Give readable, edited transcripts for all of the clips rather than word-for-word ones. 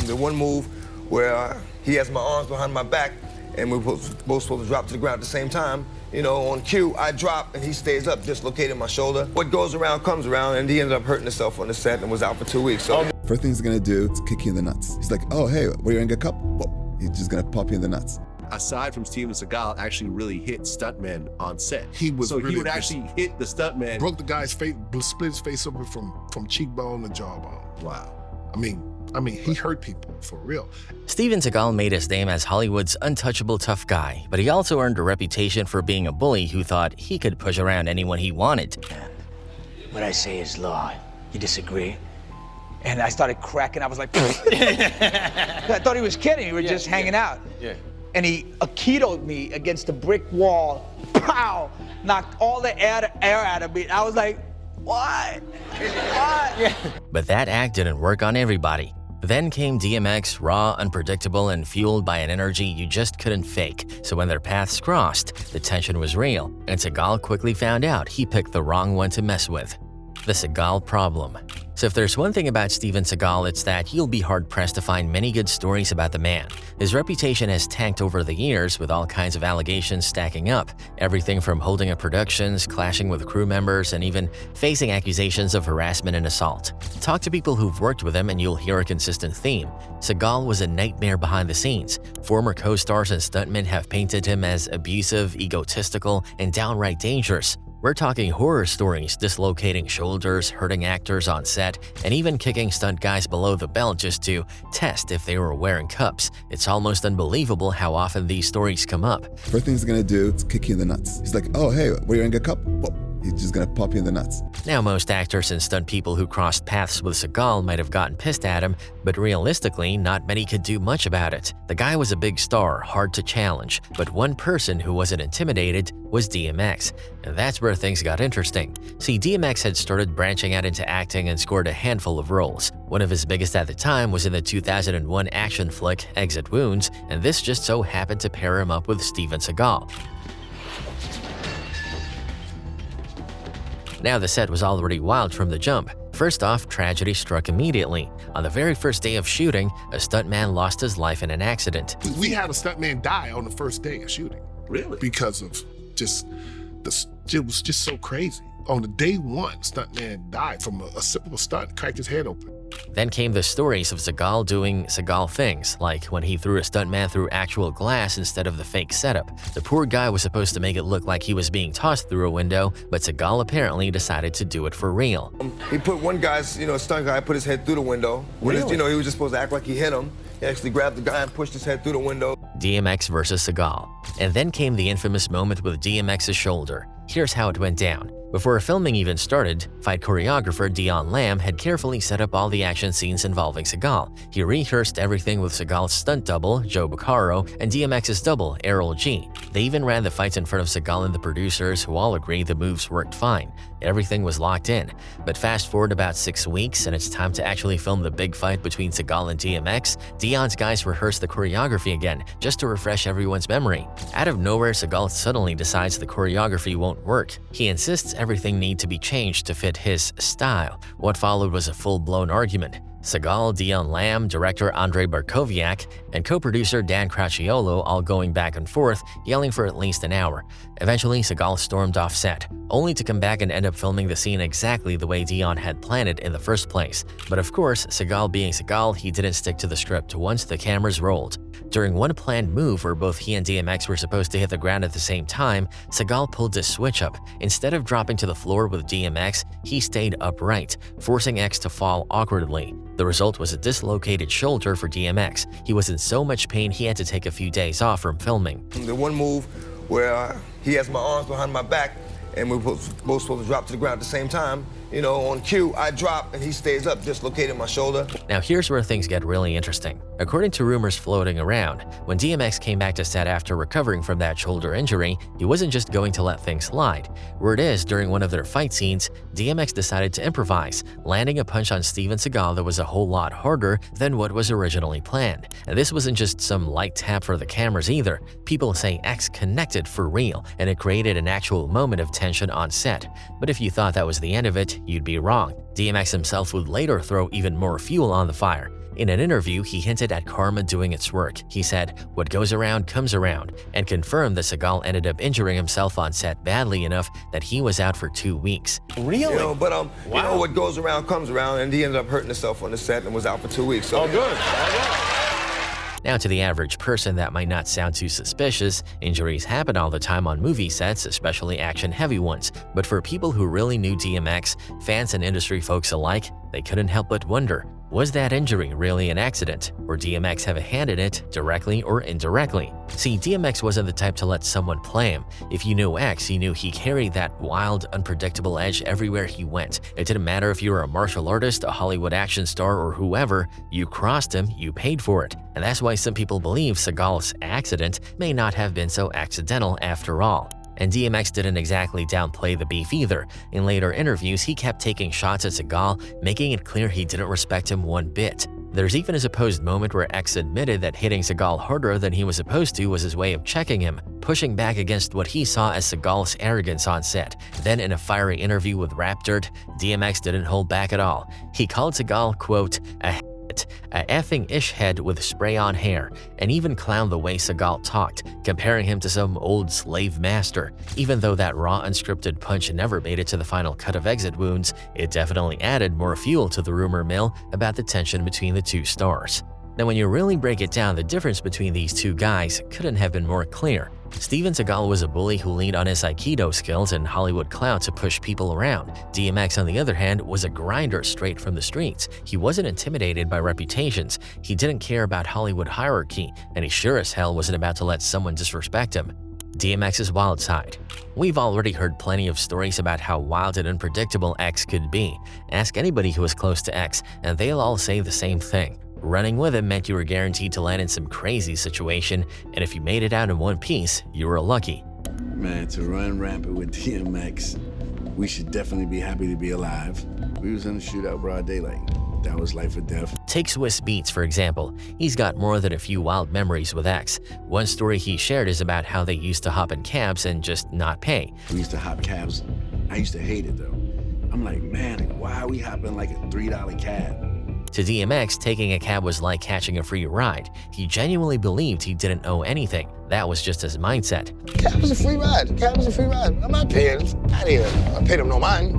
The one move where he has my arms behind my back and we're both supposed to drop to the ground at the same time. You know, on cue, I drop and he stays up, dislocating my shoulder. What goes around comes around, and he ended up hurting himself on the set and was out for 2 weeks. So first thing he's gonna do is kick you in the nuts. He's like, oh, hey, were you gonna get a cup? Well, he's just gonna pop you in the nuts. Aside from Steven Seagal, actually really hit stuntmen on set. He would actually hit the stuntman. Broke the guy's face, split his face open from cheekbone to jawbone. Wow. I mean, he hurt people, for real. Steven Seagal made his name as Hollywood's untouchable tough guy, but he also earned a reputation for being a bully who thought he could push around anyone he wanted. What I say is law. You disagree? And I started cracking. I was like, I thought he was kidding. We were just hanging out. Yeah. And he Aikido'd me against a brick wall. Pow! Knocked all the air out of me. I was like, what? What? But that act didn't work on everybody. Then came DMX, raw, unpredictable, and fueled by an energy you just couldn't fake. So when their paths crossed, the tension was real, and Seagal quickly found out he picked the wrong one to mess with. The Seagal Problem. So if there's one thing about Steven Seagal, it's that you'll be hard-pressed to find many good stories about the man. His reputation has tanked over the years with all kinds of allegations stacking up, everything from holding up productions, clashing with crew members, and even facing accusations of harassment and assault. Talk to people who've worked with him and you'll hear a consistent theme. Seagal was a nightmare behind the scenes. Former co-stars and stuntmen have painted him as abusive, egotistical, and downright dangerous. We're talking horror stories, dislocating shoulders, hurting actors on set, and even kicking stunt guys below the belt just to test if they were wearing cups. It's almost unbelievable how often these stories come up. First thing he's gonna do is kick you in the nuts. He's like, oh, hey, were you gonna get a cup? Well, he's just gonna pop you in the nuts. Now, most actors and stunt people who crossed paths with Seagal might have gotten pissed at him, but realistically, not many could do much about it. The guy was a big star, hard to challenge, but one person who wasn't intimidated was DMX. And that's where things got interesting. See, DMX had started branching out into acting and scored a handful of roles. One of his biggest at the time was in the 2001 action flick Exit Wounds, and this just so happened to pair him up with Steven Seagal. Now, the set was already wild from the jump. First off, tragedy struck immediately. On the very first day of shooting, a stuntman lost his life in an accident. We had a stuntman die on the first day of shooting. Really? Because of it was just so crazy. On the day one, stuntman died from a simple stunt, cracked his head open. Then came the stories of Seagal doing Seagal things, like when he threw a stuntman through actual glass instead of the fake setup. The poor guy was supposed to make it look like he was being tossed through a window, but Seagal apparently decided to do it for real. He put one guy's, stunt guy put his head through the window. Really? He was just supposed to act like he hit him. He actually grabbed the guy and pushed his head through the window. DMX versus Seagal. And then came the infamous moment with DMX's shoulder. Here's how it went down. Before filming even started, fight choreographer Dion Lamb had carefully set up all the action scenes involving Seagal. He rehearsed everything with Seagal's stunt double, Joe Beccaro, and DMX's double, Errol G. They even ran the fights in front of Seagal and the producers, who all agreed the moves worked fine. Everything was locked in. But fast forward about 6 weeks, and it's time to actually film the big fight between Seagal and DMX. Dion's guys rehearsed the choreography again, just to refresh everyone's memory. Out of nowhere, Seagal suddenly decides the choreography won't work. He insists everything need to be changed to fit his style. What followed was a full-blown argument. Seagal, Dion Lamb, director Andrei Barkowiak, and co-producer Dan Cracchiolo all going back and forth, yelling for at least an hour. Eventually, Seagal stormed off set, only to come back and end up filming the scene exactly the way Dion had planned it in the first place. But of course, Seagal being Seagal, he didn't stick to the script once the cameras rolled. During one planned move where both he and DMX were supposed to hit the ground at the same time, Seagal pulled his switch up. Instead of dropping to the floor with DMX, he stayed upright, forcing X to fall awkwardly. The result was a dislocated shoulder for DMX. He was in so much pain he had to take a few days off from filming. The one move where he has my arms behind my back and we're both supposed to drop to the ground at the same time. On cue, I drop and he stays up, dislocating my shoulder. Now here's where things get really interesting. According to rumors floating around, when DMX came back to set after recovering from that shoulder injury, he wasn't just going to let things slide. Word is, during one of their fight scenes, DMX decided to improvise, landing a punch on Steven Seagal that was a whole lot harder than what was originally planned. And this wasn't just some light tap for the cameras either. People say X connected for real, and it created an actual moment of tension on set. But if you thought that was the end of it, you'd be wrong. DMX himself would later throw even more fuel on the fire. In an interview, he hinted at karma doing its work. He said, "What goes around comes around," and confirmed that Seagal ended up injuring himself on set badly enough that he was out for 2 weeks. Really? You know, but you know, what goes around comes around, and he ended up hurting himself on the set and was out for 2 weeks. So. Oh, good. Now, to the average person, that might not sound too suspicious. Injuries happen all the time on movie sets, especially action-heavy ones. But for people who really knew DMX, fans and industry folks alike, they couldn't help but wonder, was that injury really an accident, or DMX have a hand in it, directly or indirectly? See, DMX wasn't the type to let someone play him. If you knew X, you knew he carried that wild, unpredictable edge everywhere he went. It didn't matter if you were a martial artist, a Hollywood action star, or whoever, you crossed him, you paid for it. And that's why some people believe Seagal's accident may not have been so accidental after all. And DMX didn't exactly downplay the beef either. In later interviews, he kept taking shots at Seagal, making it clear he didn't respect him one bit. There's even a supposed moment where X admitted that hitting Seagal harder than he was supposed to was his way of checking him, pushing back against what he saw as Seagal's arrogance on set. Then in a fiery interview with Rap Dirt, DMX didn't hold back at all. He called Seagal, quote, a effing ish head with spray-on hair, and even clowned the way Seagal talked, comparing him to some old slave master. Even though that raw, unscripted punch never made it to the final cut of Exit Wounds, it definitely added more fuel to the rumor mill about the tension between the two stars. Now, when you really break it down, the difference between these two guys couldn't have been more clear. Steven Seagal was a bully who leaned on his Aikido skills and Hollywood clout to push people around. DMX, on the other hand, was a grinder straight from the streets. He wasn't intimidated by reputations, he didn't care about Hollywood hierarchy, and he sure as hell wasn't about to let someone disrespect him. DMX's wild side. We've already heard plenty of stories about how wild and unpredictable X could be. Ask anybody who was close to X, and they'll all say the same thing. Running with him meant you were guaranteed to land in some crazy situation, and if you made it out in one piece, you were lucky. Man, to run rampant with DMX, we should definitely be happy to be alive. We was in the shootout broad daylight. That was life or death. Take Swiss Beats, for example. He's got more than a few wild memories with X. One story he shared is about how they used to hop in cabs and just not pay. We used to hop cabs. I used to hate it, though. I'm like, man, why are we hopping like a $3 cab? To DMX, taking a cab was like catching a free ride. He genuinely believed he didn't owe anything. That was just his mindset. Cab was a free ride. Cab was a free ride. I'm not paying. I paid him no mind.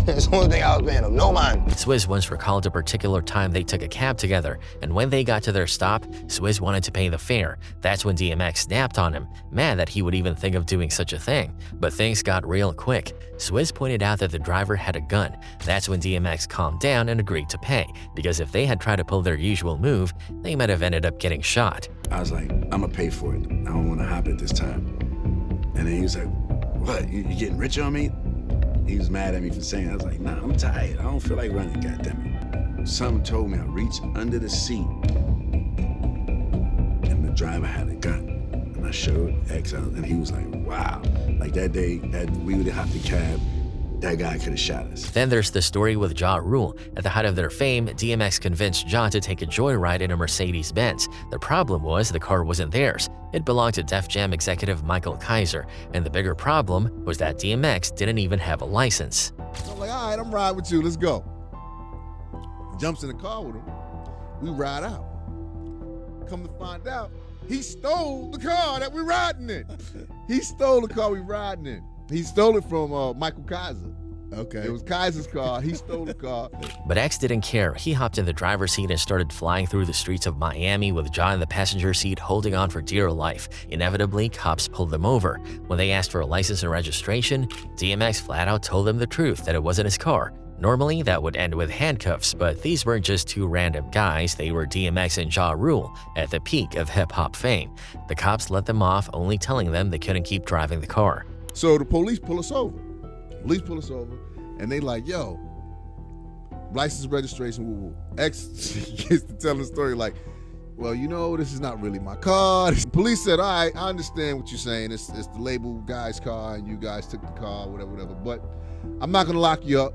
That's the only thing I was paying him, no mind. Swizz once recalled a particular time they took a cab together, and when they got to their stop, Swizz wanted to pay the fare. That's when DMX snapped on him, mad that he would even think of doing such a thing. But things got real quick. Swizz pointed out that the driver had a gun. That's when DMX calmed down and agreed to pay, because if they had tried to pull their usual move, they might have ended up getting shot. I was like, I'm gonna pay for it. I don't wanna hop it this time. And then he was like, what, you getting rich on me? He was mad at me for saying, I was like, nah, I'm tired. I don't feel like running, goddammit. Something told me I reached under the seat and the driver had a gun. And I showed X out and he was like, wow. Like that day, that we would have hopped the cab, that guy could have shot us. Then there's the story with Ja Rule. At the height of their fame, DMX convinced Ja to take a joyride in a Mercedes-Benz. The problem was the car wasn't theirs. It belonged to Def Jam executive Michael Kaiser, and the bigger problem was that DMX didn't even have a license. I'm like, all right, I'm riding with you, let's go. He jumps in the car with him, we ride out. Come to find out, he stole the car that we're riding in. He stole the car we riding in. He stole it from Michael Kaiser. Okay. It was Kaiser's car. He stole the car. But X didn't care. He hopped in the driver's seat and started flying through the streets of Miami with Ja in the passenger seat holding on for dear life. Inevitably, cops pulled them over. When they asked for a license and registration, DMX flat out told them the truth, that it wasn't his car. Normally, that would end with handcuffs, but these weren't just two random guys, they were DMX and Ja Rule at the peak of hip-hop fame. The cops let them off, only telling them they couldn't keep driving the car. So the police pull us over. Police pull us over, and they like, yo, license, registration, woo-woo. X gets to tell the story like, well, you know, this is not really my car. The police said, all right, I understand what you're saying. It's the label guy's car, and you guys took the car, whatever, but I'm not gonna lock you up,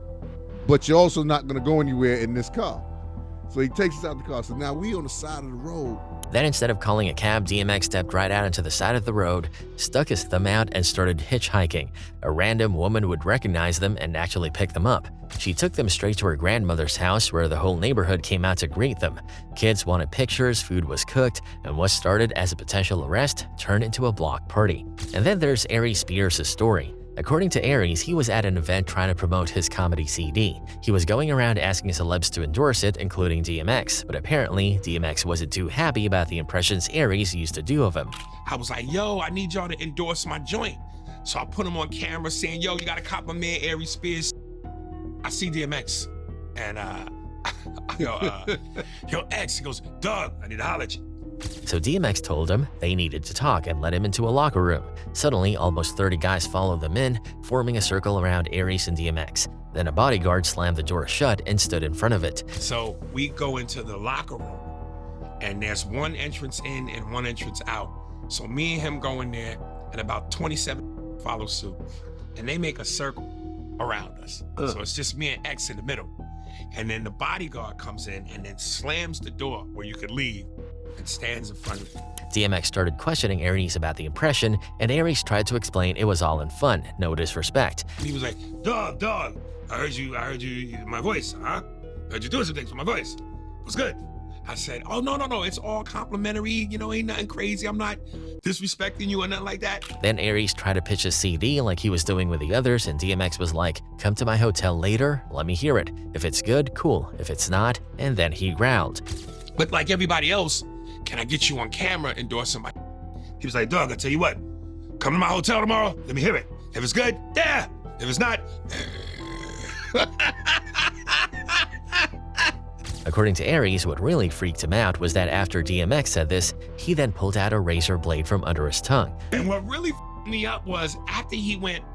but you're also not gonna go anywhere in this car. So he takes us out the car. So now we on the side of the road. Then instead of calling a cab, DMX stepped right out into the side of the road, stuck his thumb out, and started hitchhiking. A random woman would recognize them and actually pick them up. She took them straight to her grandmother's house where the whole neighborhood came out to greet them. Kids wanted pictures, food was cooked, and what started as a potential arrest turned into a block party. And then there's Aries Spears' story. According to Aries, he was at an event trying to promote his comedy CD. He was going around asking celebs to endorse it, including DMX, but apparently DMX wasn't too happy about the impressions Aries used to do of him. I was like, yo, I need y'all to endorse my joint. So I put him on camera saying, yo, you gotta cop my man Aries Spears. I see DMX, and yo, X, he goes, Doug, I need to holler at you. So DMX told him they needed to talk and led him into a locker room. Suddenly, almost 30 guys followed them in, forming a circle around Aries and DMX. Then a bodyguard slammed the door shut and stood in front of it. So we go into the locker room, and there's one entrance in and one entrance out. So me and him go in there, and about 27 follow suit. And they make a circle around us. So it's just me and X in the middle. And then the bodyguard comes in and then slams the door where you could leave and stands in front of me. DMX started questioning Aries about the impression, and Aries tried to explain it was all in fun, no disrespect. He was like, Doug, I heard you, my voice, huh? Heard you doing some things with my voice. It was good. I said, oh, no, it's all complimentary, you know, ain't nothing crazy. I'm not disrespecting you or nothing like that. Then Aries tried to pitch a CD like he was doing with the others, and DMX was like, come to my hotel later, let me hear it. If it's good, cool. If it's not, and then he growled. But like everybody else, can I get you on camera endorsing my... He was like, Doug, I tell you what, come to my hotel tomorrow, let me hear it. If it's good, yeah. If it's not... According to Aries, what really freaked him out was that after DMX said this, he then pulled out a razor blade from under his tongue. And what really f***ed me up was after he went...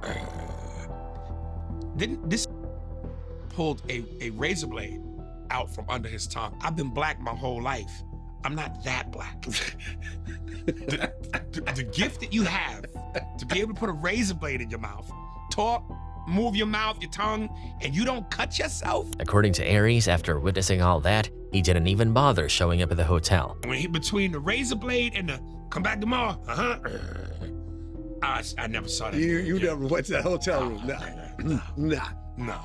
Didn't this pulled a razor blade out from under his tongue. I've been black my whole life. I'm not that black. the gift that you have to be able to put a razor blade in your mouth, talk, move your mouth, your tongue, and you don't cut yourself? According to Aries, after witnessing all that, he didn't even bother showing up at the hotel. When he between the razor blade and the come back tomorrow, I never saw that. You never went to that hotel room? Nah.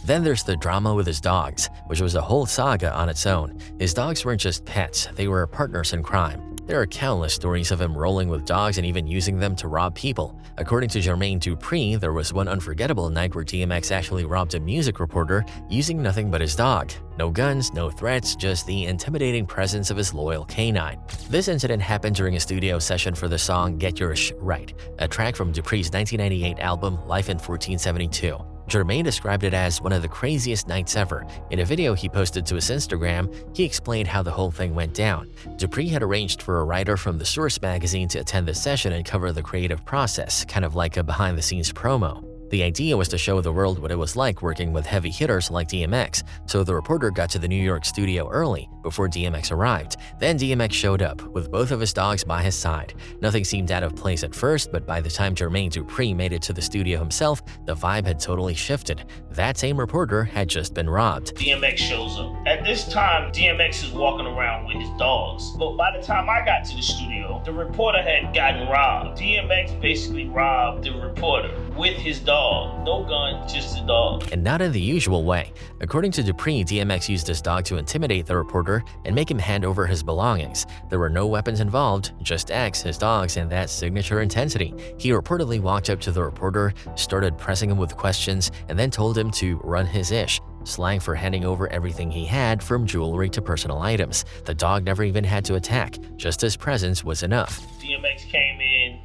Then there's the drama with his dogs, which was a whole saga on its own. His dogs weren't just pets, they were partners in crime. There are countless stories of him rolling with dogs and even using them to rob people. According to Jermaine Dupri, there was one unforgettable night where DMX actually robbed a music reporter using nothing but his dog. No guns, no threats, just the intimidating presence of his loyal canine. This incident happened during a studio session for the song Get Your Sh Right, a track from Dupri's 1998 album Life in 1472. Jermaine described it as one of the craziest nights ever. In a video he posted to his Instagram, he explained how the whole thing went down. Dupri had arranged for a writer from The Source magazine to attend the session and cover the creative process, kind of like a behind-the-scenes promo. The idea was to show the world what it was like working with heavy hitters like DMX, so the reporter got to the New York studio early, before DMX arrived. Then DMX showed up, with both of his dogs by his side. Nothing seemed out of place at first, but by the time Jermaine Dupri made it to the studio himself, the vibe had totally shifted. That same reporter had just been robbed. DMX shows up. At this time, DMX is walking around with his dogs, but by the time I got to the studio, the reporter had gotten robbed. DMX basically robbed the reporter with his dog. No gun, just a dog. And not in the usual way. According to Dupri, DMX used his dog to intimidate the reporter and make him hand over his belongings. There were no weapons involved, just X, his dogs, and that signature intensity. He reportedly walked up to the reporter, started pressing him with questions, and then told him to run his ish. Slang for handing over everything he had, from jewelry to personal items. The dog never even had to attack, just his presence was enough. DMX came in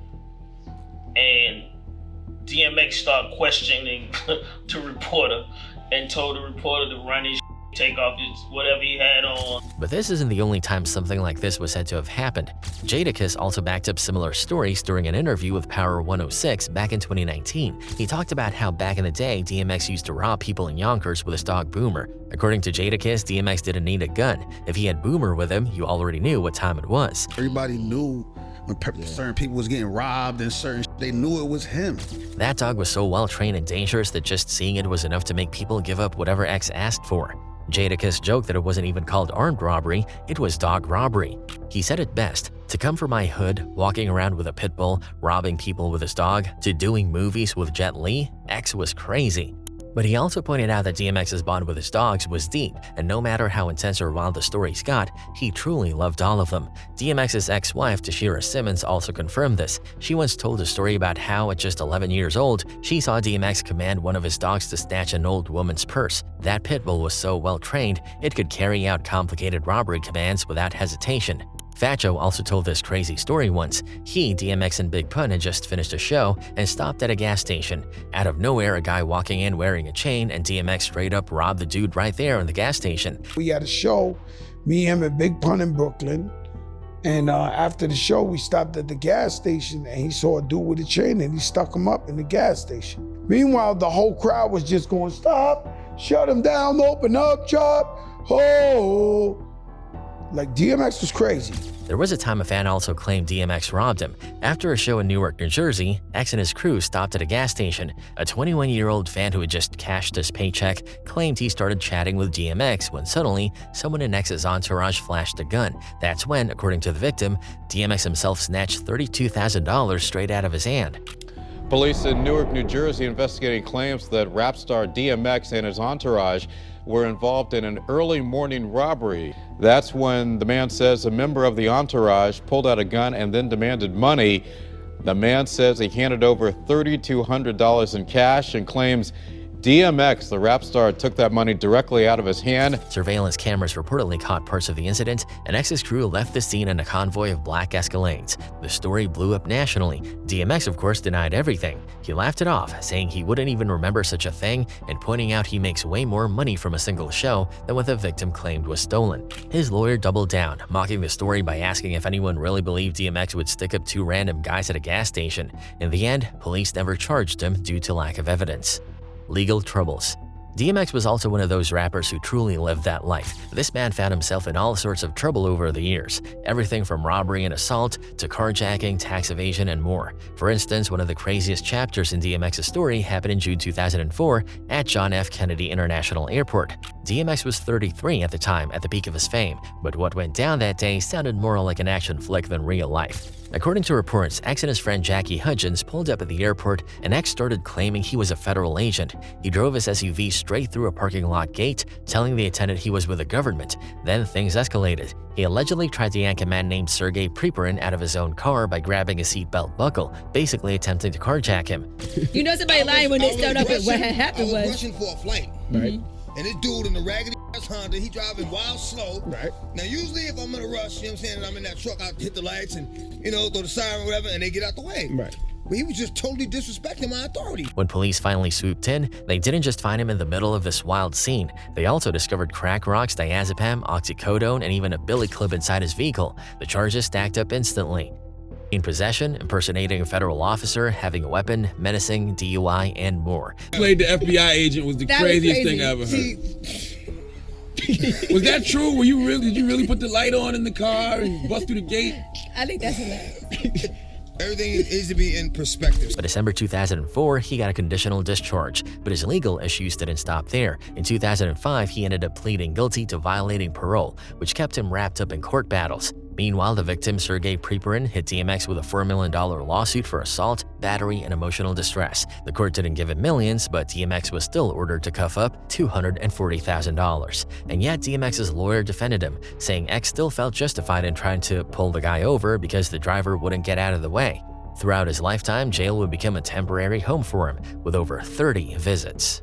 and DMX started questioning the reporter and told the reporter to run his take off his whatever he had on. But this isn't the only time something like this was said to have happened. Jadakiss also backed up similar stories during an interview with Power 106 back in 2019. He talked about how back in the day, DMX used to rob people in Yonkers with his dog Boomer. According to Jadakiss, DMX didn't need a gun. If he had Boomer with him, you already knew what time it was. Everybody knew when certain people was getting robbed and certain they knew it was him. That dog was so well trained and dangerous that just seeing it was enough to make people give up whatever X asked for. Jadakiss joked that it wasn't even called armed robbery, it was dog robbery. He said it best, "To come from my hood, walking around with a pit bull, robbing people with his dog, to doing movies with Jet Li, X was crazy." But he also pointed out that DMX's bond with his dogs was deep, and no matter how intense or wild the stories got, he truly loved all of them. DMX's ex-wife, Tashira Simmons, also confirmed this. She once told a story about how, at just 11 years old, she saw DMX command one of his dogs to snatch an old woman's purse. That pit bull was so well-trained, it could carry out complicated robbery commands without hesitation. Fat Joe also told this crazy story once. He, DMX, and Big Pun had just finished a show and stopped at a gas station. Out of nowhere, a guy walking in wearing a chain, and DMX straight up robbed the dude right there in the gas station. We had a show, me, him, and Big Pun in Brooklyn. And after the show, we stopped at the gas station, and he saw a dude with a chain, and he stuck him up in the gas station. Meanwhile, the whole crowd was just going, "Stop, shut him down, open up, chop, ho." Like, DMX was crazy. There was a time a fan also claimed DMX robbed him. After a show in Newark, New Jersey, X and his crew stopped at a gas station. A 21-year-old fan who had just cashed his paycheck claimed he started chatting with DMX when suddenly someone in X's entourage flashed a gun. That's when, according to the victim, DMX himself snatched $32,000 straight out of his hand. Police in Newark, New Jersey investigating claims that rap star DMX and his entourage were involved in an early morning robbery. That's when the man says a member of the entourage pulled out a gun and then demanded money. The man says he handed over $3,200 in cash and claims DMX, the rap star, took that money directly out of his hand. Surveillance cameras reportedly caught parts of the incident, and X's crew left the scene in a convoy of black Escalades. The story blew up nationally. DMX, of course, denied everything. He laughed it off, saying he wouldn't even remember such a thing and pointing out he makes way more money from a single show than what the victim claimed was stolen. His lawyer doubled down, mocking the story by asking if anyone really believed DMX would stick up two random guys at a gas station. In the end, police never charged him due to lack of evidence. Legal troubles. DMX was also one of those rappers who truly lived that life. This man found himself in all sorts of trouble over the years, everything from robbery and assault to carjacking, tax evasion, and more. For instance, one of the craziest chapters in DMX's story happened in June 2004 at John F. Kennedy International Airport. DMX was 33 at the time, at the peak of his fame, but what went down that day sounded more like an action flick than real life. According to reports, X and his friend Jackie Hudgens pulled up at the airport, and X started claiming he was a federal agent. He drove his SUV straight through a parking lot gate, telling the attendant he was with the government. Then things escalated. He allegedly tried to yank a man named Sergei Priperin out of his own car by grabbing his seatbelt buckle, basically attempting to carjack him. You know somebody lying when they start up at what had happened I was rushing for a flight. Right. And this dude in the raggedy ass Honda, he driving wild slow. Right. Now, usually if I'm in a rush, you know what I'm saying, and I'm in that truck, I hit the lights and, you know, throw the siren or whatever, and they get out the way. Right. But he was just totally disrespecting my authority. When police finally swooped in, they didn't just find him in the middle of this wild scene. They also discovered crack rocks, diazepam, oxycodone, and even a billy club inside his vehicle. The charges stacked up instantly. In possession, impersonating a federal officer, having a weapon, menacing, DUI, and more. Played the FBI agent was the craziest thing I ever heard. Was that true? Did you really put the light on in the car and bust through the gate? I think that's hilarious. Everything needs to be in perspective. By December 2004, he got a conditional discharge, but his legal issues didn't stop there. In 2005, he ended up pleading guilty to violating parole, which kept him wrapped up in court battles. Meanwhile, the victim, Sergei Priperin, hit DMX with a $4 million lawsuit for assault, battery, and emotional distress. The court didn't give him millions, but DMX was still ordered to cough up $240,000. And yet, DMX's lawyer defended him, saying X still felt justified in trying to pull the guy over because the driver wouldn't get out of the way. Throughout his lifetime, jail would become a temporary home for him, with over 30 visits.